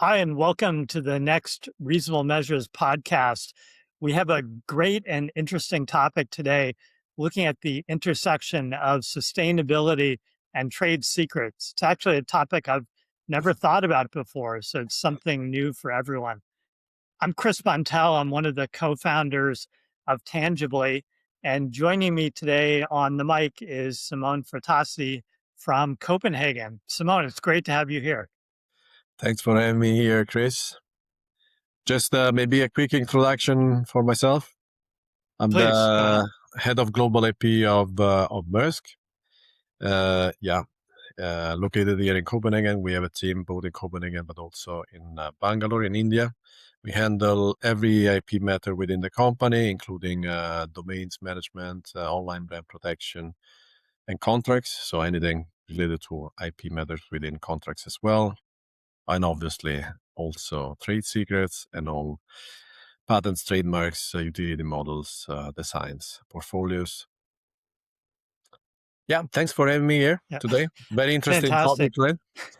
Hi, and welcome to the next Reasonable Measures podcast. We have a great and interesting topic today, looking at the intersection of sustainability and trade secrets. It's actually a topic I've never thought about before, so it's something new for everyone. I'm Chris Buntel. I'm one of the co-founders of Tangibly, and joining me today on the mic is Simone Frattasi from Copenhagen. Simone, it's great to have you here. Thanks for having me here, Chris. Just maybe a quick introduction for myself. I'm Please, go ahead. the head of global IP of Maersk. Located here in Copenhagen. We have a team both in Copenhagen but also in Bangalore in India. We handle every IP matter within the company, including domains management, online brand protection, and contracts. So anything related to IP matters within contracts as well. And obviously also trade secrets and all patents, trademarks, utility models, designs, portfolios. Yeah, thanks for having me here today. Very interesting Fantastic. topic, right?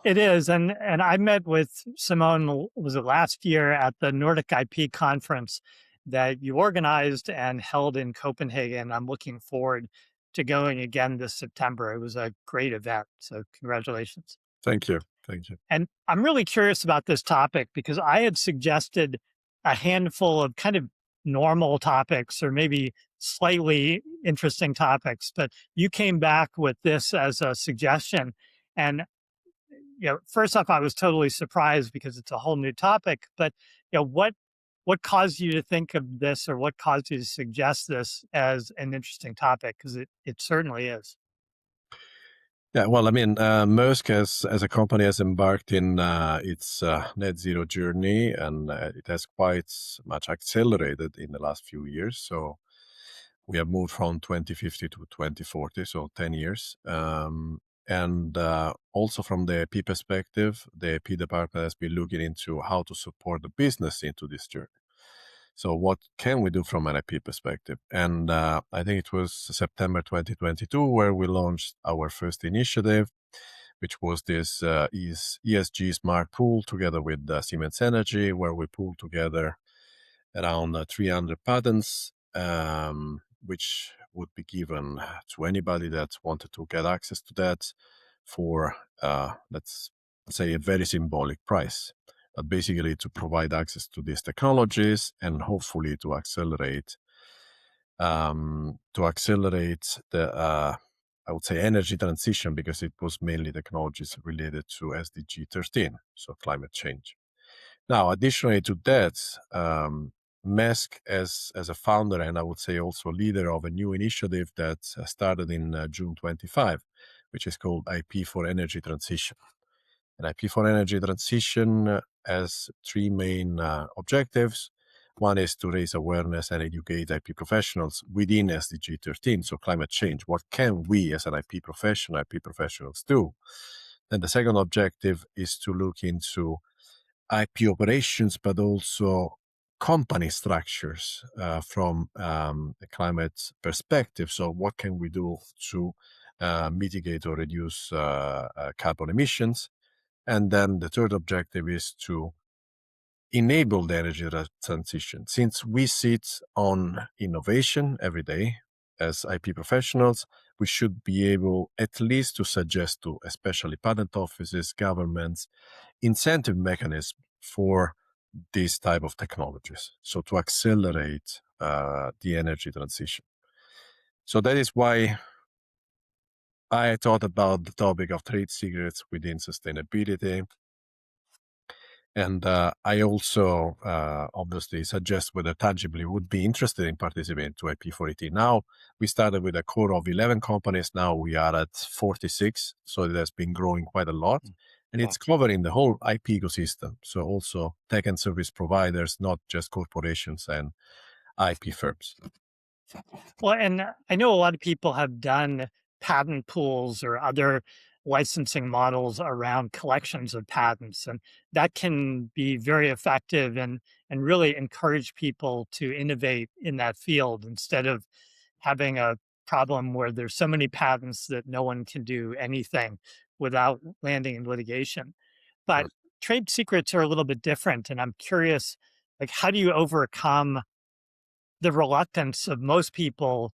It is. And I met with Simone, was it last year at the Nordic IP conference that you organized and held in Copenhagen. I'm looking forward to going again this September. It was a great event. So congratulations. Thank you. Thank you. And I'm really curious about this topic because I had suggested a handful of kind of normal topics or maybe slightly interesting topics, but you came back with this as a suggestion. And first off, I was totally surprised because it's a whole new topic. But what caused you to think of this, or what caused you to suggest this as an interesting topic? Because it certainly is. Yeah, well, I mean, Maersk as a company has embarked in its net zero journey, and it has quite much accelerated in the last few years. So we have moved from 2050 to 2040, so 10 years. And also from the IP perspective, the IP department has been looking into how to support the business into this journey. So what can we do from an IP perspective? And I think it was September 2022 where we launched our first initiative, which was this ESG Smart Pool together with Siemens Energy, where we pooled together around 300 patents, which would be given to anybody that wanted to get access to that for, let's say, a very symbolic price. But basically to provide access to these technologies and hopefully to accelerate the, I would say, energy transition, because it was mainly technologies related to SDG 13, so climate change. Now, additionally to that, Maersk as a founder, and I would say also leader of a new initiative that started in June 25, which is called IP for Energy Transition. And IP for Energy Transition has three main objectives. One is to raise awareness and educate IP professionals within SDG 13, so climate change. What can we as an IP professionals do? Then the second objective is to look into IP operations, but also company structures from a climate perspective. So what can we do to mitigate or reduce carbon emissions? And then the third objective is to enable the energy transition. Since we sit on innovation every day as IP professionals, we should be able at least to suggest to especially patent offices, governments, incentive mechanisms for these type of technologies. So to accelerate the energy transition. So that is why I thought about the topic of trade secrets within sustainability. And I also obviously suggest whether Tangibly would be interested in participating to IP418. Now, we started with a core of 11 companies. Now we are at 46. So it has been growing quite a lot. And it's covering the whole IP ecosystem. So also tech and service providers, not just corporations and IP firms. Well, and I know a lot of people have done patent pools or other licensing models around collections of patents, and that can be very effective and really encourage people to innovate in that field instead of having a problem where there's so many patents that no one can do anything without landing in litigation. But trade secrets are a little bit different, and I'm curious, like, how do you overcome the reluctance of most people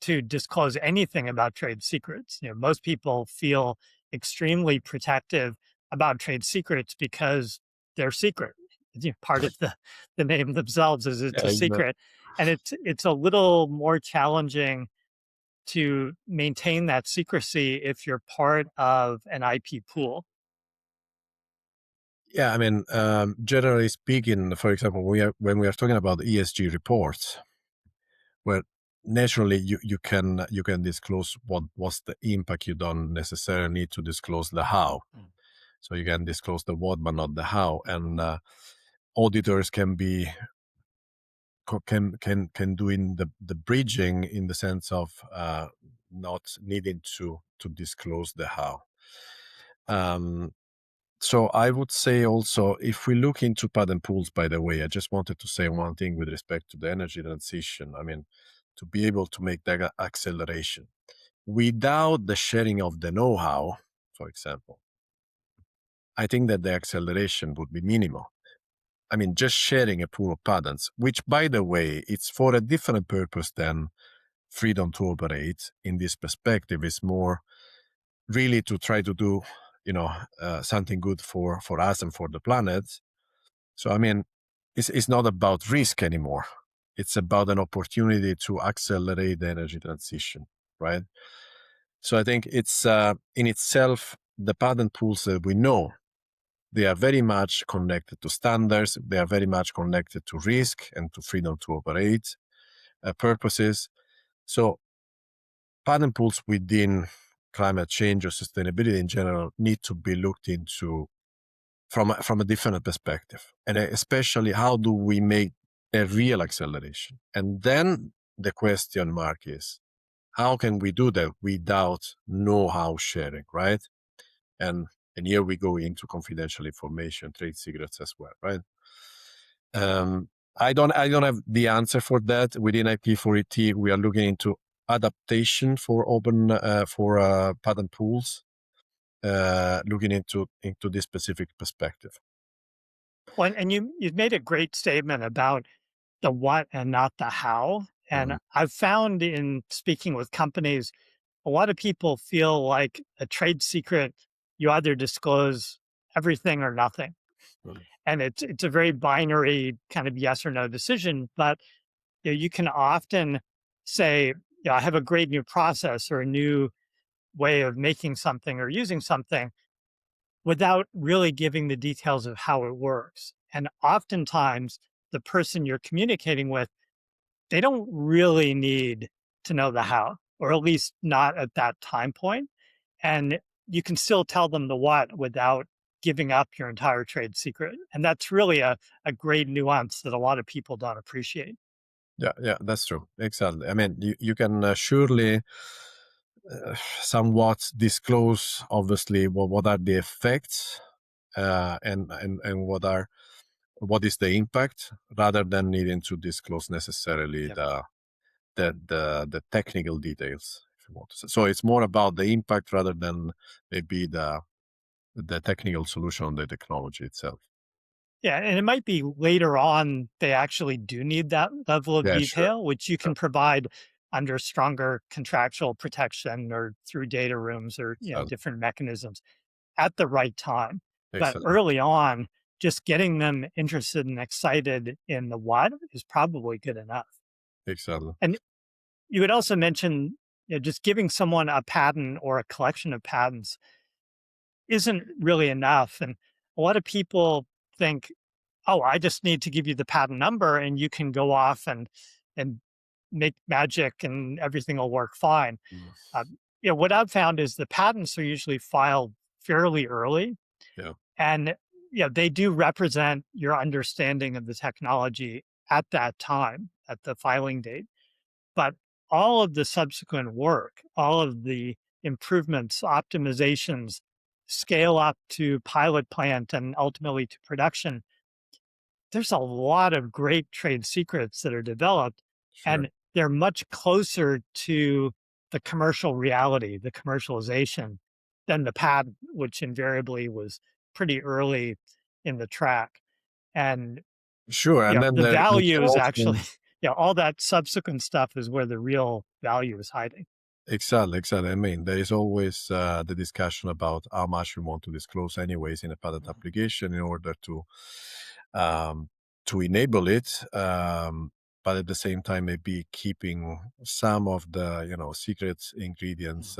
to disclose anything about trade secrets? Most people feel extremely protective about trade secrets because they're secret. Part of the name themselves is it's Yeah, a exactly. secret, and it's a little more challenging to maintain that secrecy if you're part of an IP pool. Yeah, I mean, generally speaking, for example, when we are talking about ESG reports, where naturally you can disclose what's the impact. You don't necessarily need to disclose the how. Mm. So you can disclose the what, but not the how. And auditors can be can do in the bridging in the sense of not needing to disclose the how. Um, so I would say also, if we look into patent pools, by the way, I just wanted to say one thing with respect to the energy transition. I mean, to be able to make that acceleration without the sharing of the know-how, for example, I think that the acceleration would be minimal. I mean, just sharing a pool of patents, which, by the way, it's for a different purpose than freedom to operate. In this perspective, is more really to try to do, something good for us and for the planet. So, I mean, it's not about risk anymore. It's about an opportunity to accelerate the energy transition, right? So I think it's in itself, the patent pools that we know, they are very much connected to standards. They are very much connected to risk and to freedom to operate purposes. So patent pools within climate change or sustainability in general need to be looked into from a different perspective, and especially how do we make a real acceleration. And then the question mark is, how can we do that without know-how sharing, right? And here we go into confidential information, trade secrets as well, right? Um, I don't have the answer for that. Within IP4ET, we are looking into adaptation for open for patent pools, looking into this specific perspective. Well, and you've made a great statement about the what and not the how. And Mhm. I've found in speaking with companies, a lot of people feel like a trade secret, you either disclose everything or nothing. Mhm. And it's a very binary kind of yes or no decision. But you can often say, yeah, I have a great new process or a new way of making something or using something without really giving the details of how it works. And oftentimes, the person you're communicating with, they don't really need to know the how, or at least not at that time point. And you can still tell them the what without giving up your entire trade secret. And that's really a great nuance that a lot of people don't appreciate. Yeah, yeah, that's true. Exactly. I mean, you can surely somewhat disclose, obviously, what are the effects and what is the impact, rather than needing to disclose necessarily Yep. the technical details, if you want to say. So it's more about the impact rather than maybe the technical solution on the technology itself. Yeah, and it might be later on they actually do need that level of Yeah, sure. detail, which you Yeah, can provide under stronger contractual protection or through data rooms or exactly. different mechanisms at the right time. But Exactly. early on, just getting them interested and excited in the what is probably good enough. Exactly. And you would also mention just giving someone a patent or a collection of patents isn't really enough. And a lot of people think, oh, I just need to give you the patent number and you can go off and make magic and everything will work fine. Mm. Uh, what I've found is the patents are usually filed fairly early, Yeah, and they do represent your understanding of the technology at that time, at the filing date. But all of the subsequent work, all of the improvements, optimizations, scale up to pilot plant and ultimately to production, there's a lot of great trade secrets that are developed, sure. and they're much closer to the commercial reality, the commercialization, than the patent, which invariably was pretty early in the track. And Sure, and then the there's value is actually, also all that subsequent stuff is where the real value is hiding. exactly, exactly. I mean, there is always the discussion about how much we want to disclose, anyways, in a patent application in order um, to enable it, but at the same time, maybe keeping some of the secret ingredients,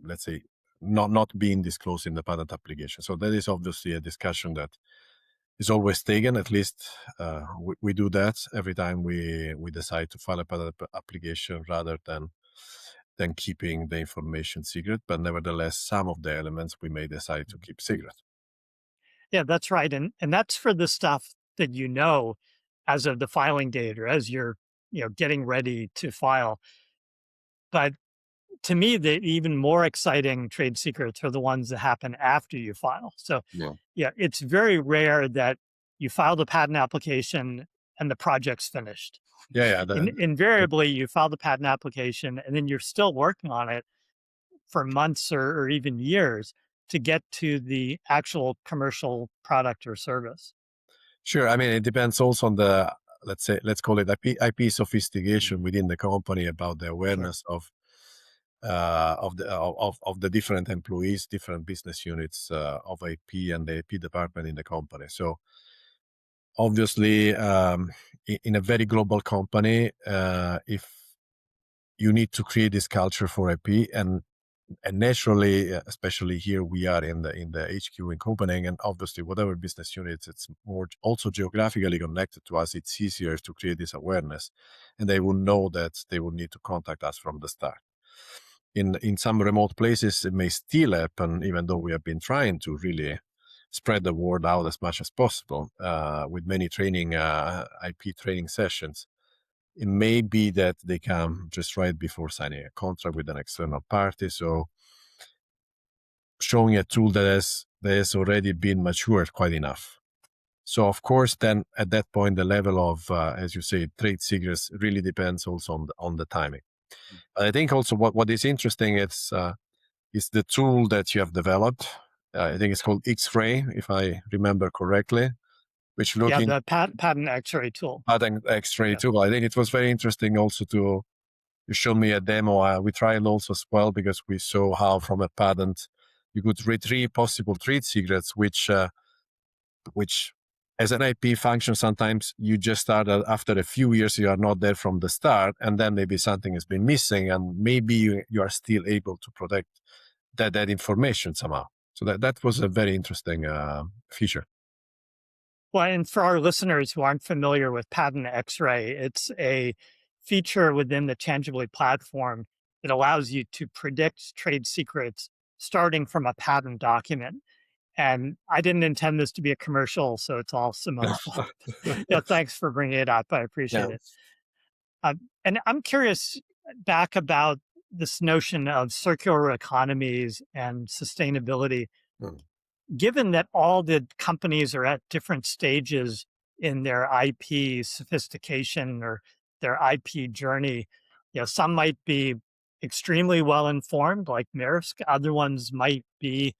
let's say, not being disclosed in the patent application. So that is obviously a discussion that is always taken. At least we do that every time we decide to file a patent application, rather than keeping the information secret. But nevertheless, some of the elements we may decide to keep secret. Yeah, that's right. And that's for the stuff that as of the filing date or as you're, getting ready to file. But to me, the even more exciting trade secrets are the ones that happen after you file. So, Yeah. yeah, it's very rare that you filed a patent application and the project's finished. Yeah, yeah. Invariably, you file the patent application and then you're still working on it for months or even years to get to the actual commercial product or service. Sure. I mean, it depends also on the, let's call it IP sophistication Mhm. within the company, about the Sure. awareness of the different employees, different business units of IP and the IP department in the company. So obviously, in a very global company, if you need to create this culture for IP, and naturally, especially here we are in the HQ in Copenhagen, and obviously whatever business units, it's more also geographically connected to us. It's easier to create this awareness, and they will know that they will need to contact us from the start. In some remote places, it may still happen, even though we have been trying to really spread the word out as much as possible with many training IP training sessions. It may be that they come just right before signing a contract with an external party. So showing a tool that has already been matured quite enough. So of course, then at that point, the level of, as you say, trade secrets really depends also on the timing. But I think also what is interesting is the tool that you have developed. I think it's called X-ray, if I remember correctly, which Yeah, looking the patent X-ray tool. at an X-ray Yeah. tool. I think it was very interesting also to you showed me a demo. We tried also as well, because we saw how from a patent you could retrieve possible trade secrets, which as an IP function, sometimes you just start after a few years, you are not there from the start, and then maybe something has been missing, and maybe you are still able to protect that information somehow. So that was a very interesting feature. Well, and for our listeners who aren't familiar with patent X-ray, it's a feature within the Tangibly platform that allows you to predict trade secrets starting from a patent document. And I didn't intend this to be a commercial, so it's all Simone's fault. Yeah, thanks for bringing it up. I Yeah. appreciate it. And I'm curious back about this notion of circular economies and sustainability. Hmm. Given that all the companies are at different stages in their IP sophistication or their IP journey, some might be extremely well informed, like Maersk. Other ones might be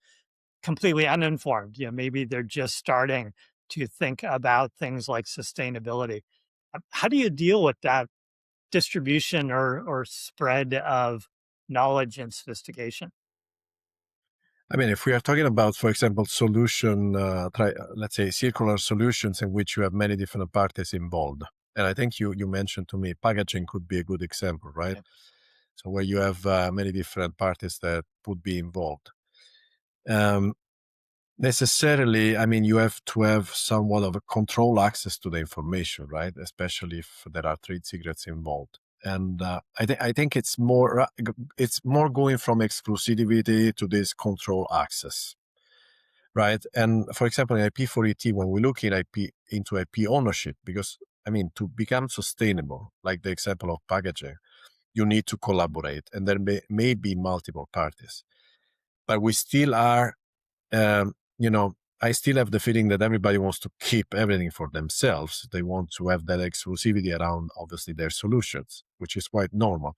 completely uninformed. Maybe they're just starting to think about things like sustainability. How do you deal with that distribution or spread of knowledge and sophistication? I mean, if we are talking about, for example, let's say circular solutions in which you have many different parties involved, and I think you mentioned to me packaging could be a good example, right? Yeah. So where you have many different parties that would be involved. Um, Necessarily, I mean, you have to have somewhat of a control access to the information, right? Especially if there are trade secrets involved. And I think it's more going from exclusivity to this control access, right? And for example, in IP4ET, when we look in into IP ownership, because I mean, to become sustainable, like the example of packaging, you need to collaborate, and there may be multiple parties, but we still are um, you know, I still have the feeling that everybody wants to keep everything for themselves. They want to have that exclusivity around, obviously, their solutions, which is quite normal.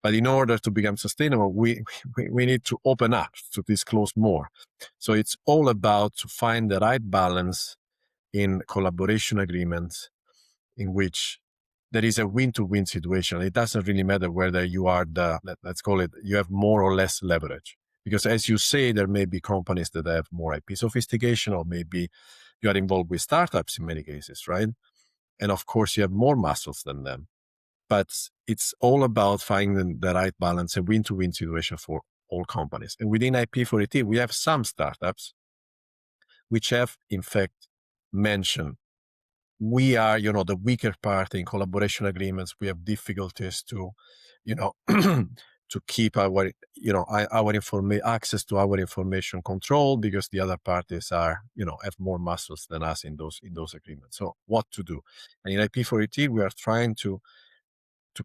But in order to become sustainable, we need to open up to disclose more. So it's all about to find the right balance in collaboration agreements in which there is a win-to-win situation. It doesn't really matter whether you are let's call it, you have more or less leverage. Because as you say, there may be companies that have more IP sophistication, or maybe you are involved with startups in many cases, right? And of course, you have more muscles than them. But it's all about finding the right balance, a win-to-win situation for all companies. And within IP4ET, we have some startups which have, in fact, mentioned we are, the weaker party in collaboration agreements. We have difficulties to, to keep our, access to our information control, because the other parties are, have more muscles than us in those agreements. So what to do? And in IP4ET, we are trying to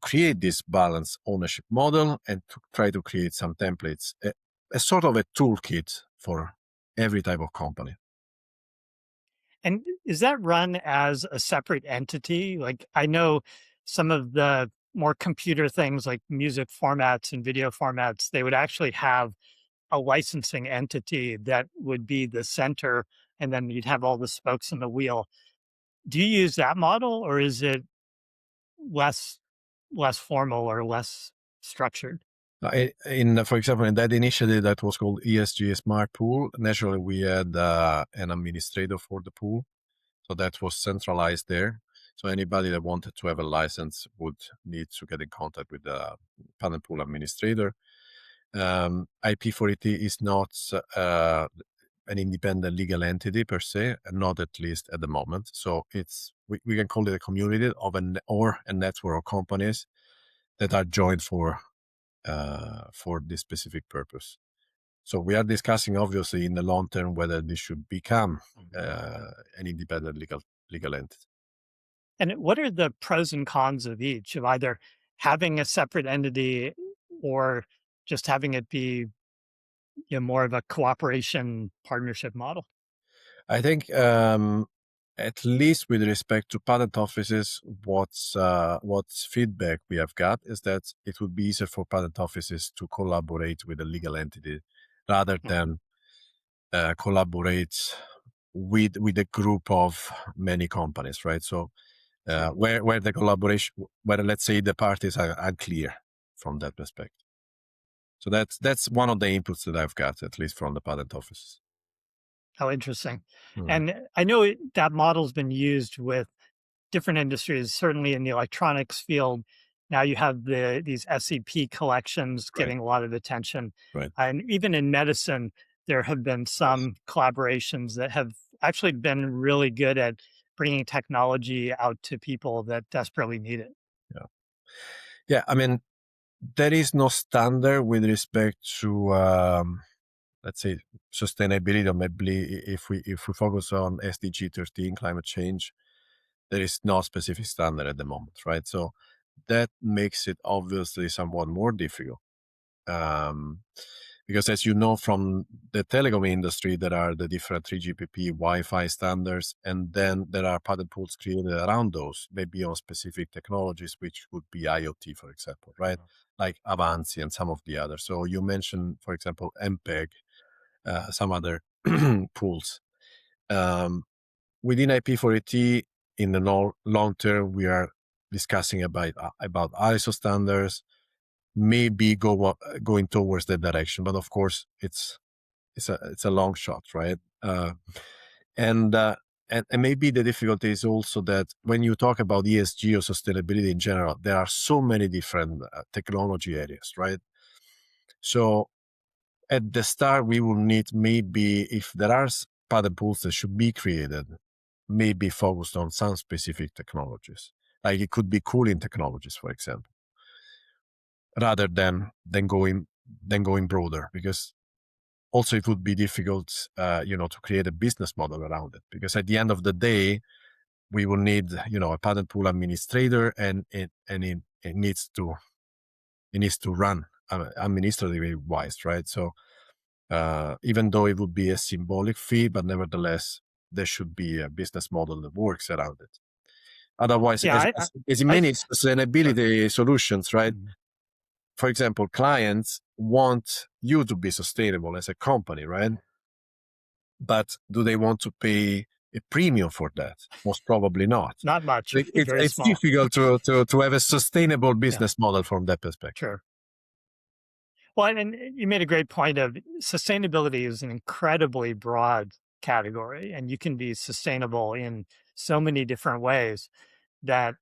create this balanced ownership model and to try to create some templates, a sort of a toolkit for every type of company. And is that run as a separate entity? Like, I know some of the more computer things like music formats and video formats, they would actually have a licensing entity that would be the center, and then you'd have all the spokes in the wheel. Do you use that model, or is it less less formal or less structured? For example, in that initiative that was called ESG Smart Pool, naturally we had an administrator for the pool, so that was centralized there. So anybody that wanted to have a license would need to get in contact with the patent pool administrator. IP4ET is not an independent legal entity per se, and not at least at the moment. So we can call it a community of or a network of companies that are joined for this specific purpose. So we are discussing, obviously, in the long term whether this should become an independent legal entity. And what are the pros and cons of each, of either having a separate entity or just having it be, more of a cooperation partnership model? I think, at least with respect to patent offices, what's feedback we have got is that it would be easier for patent offices to collaborate with a legal entity rather than collaborate with a group of many companies, right? So where the collaboration, where let's say the parties are unclear from that perspective. So that's one of the inputs that I've got, at least from the patent offices. How interesting. Hmm. And I know that model's been used with different industries, certainly in the electronics field. Now you have these SEP collections Right. getting a lot of attention. Right. And even in medicine, there have been some collaborations that have actually been really good at bringing technology out to people that desperately need it. Yeah. Yeah. I mean, there is no standard with respect to, let's say, sustainability, or maybe if we focus on SDG 13, climate change, there is no specific standard at the moment, right? So that makes it obviously somewhat more difficult. Because as you know from the telecom industry, there are the different 3GPP Wi-Fi standards, and then there are patent pools created around those, maybe on specific technologies, which would be IoT, for example, right? Like Avanci and some of the others. So you mentioned, for example, MPEG, some other pools. Within IP4ET, in the long term, we are discussing about ISO standards, maybe going towards that direction, but of course it's a long shot, right? And maybe the difficulty is also that when you talk about ESG or sustainability in general, there are so many different technology areas, right? So at the start, we will need, maybe if there are patent pools that should be created, maybe focused on some specific technologies, like it could be cooling technologies, for example, rather than going broader, because also it would be difficult, to create a business model around it, because at the end of the day, we will need, a patent pool administrator, and it needs to run administratively wise, right? So even though it would be a symbolic fee, but nevertheless, there should be a business model that works around it. Otherwise, Yeah, as in I many sustainability solutions, right? for example, clients want you to be sustainable as a company, right? But do they want to pay a premium for that? Most probably not. Not much, very It's small. difficult to have a sustainable Yeah, business model from that perspective. sure. Well, and you made a great point of sustainability is an incredibly broad category, and you can be sustainable in so many different ways that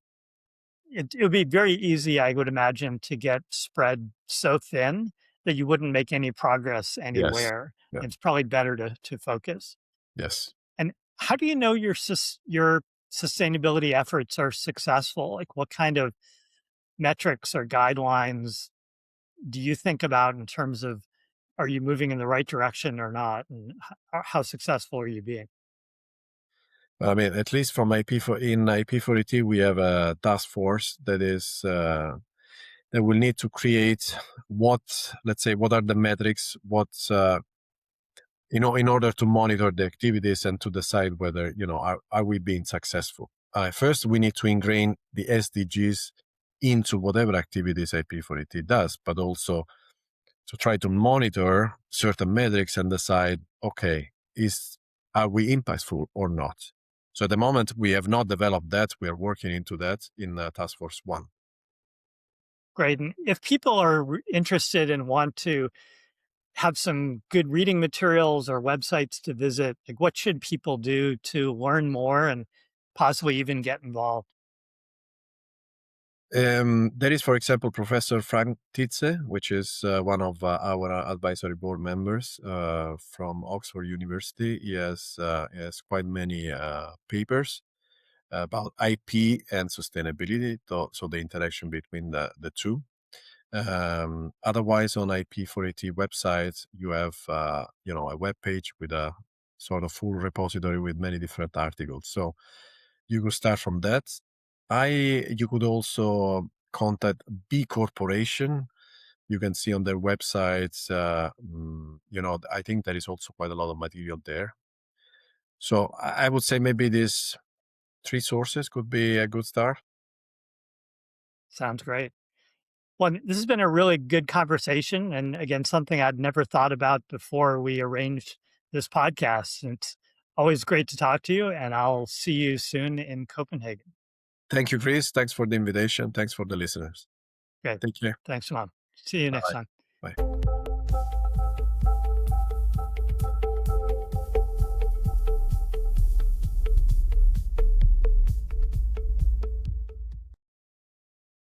it would be very easy, I would imagine, to get spread so thin that you wouldn't make any progress Yes. anywhere. Yeah. It's probably better to focus. Yes. And how do you know your sustainability efforts are successful? Like, what kind of metrics or guidelines do you think about in terms of, are you moving in the right direction or not? And how successful are you being? I mean, at least from in IP4ET, we have a task force that is that will need to create let's say, what are the metrics, in order to monitor the activities and to decide whether, are we being successful. First, we need to ingrain the SDGs into whatever activities IP4ET does, but also to try to monitor certain metrics and decide, okay, are we impactful or not? So at the moment, we have not developed that. We are working into that in Task Force 1. Great. And if people are interested and want to have some good reading materials or websites to visit, like, what should people do to learn more and possibly even get involved? There is, for example, Professor Frattasi, which is one of our advisory board members from Oxford University. He has quite many papers about IP and sustainability, so the interaction between the two. Otherwise, on IP4ET website, you have a web page with a sort of full repository with many different articles. So you could start from that. You could also contact B Corporation. You can see on their websites. I think there is also quite a lot of material there. So I would say maybe these 3 sources could be a good start. Sounds great. Well, this has been a really good conversation. And again, something I'd never thought about before we arranged this podcast. It's always great to talk to you, and I'll see you soon in Copenhagen. Thank you, Chris. Thanks for the invitation. Thanks for the listeners. Okay. Take care. Thanks a lot. See you next Bye. time.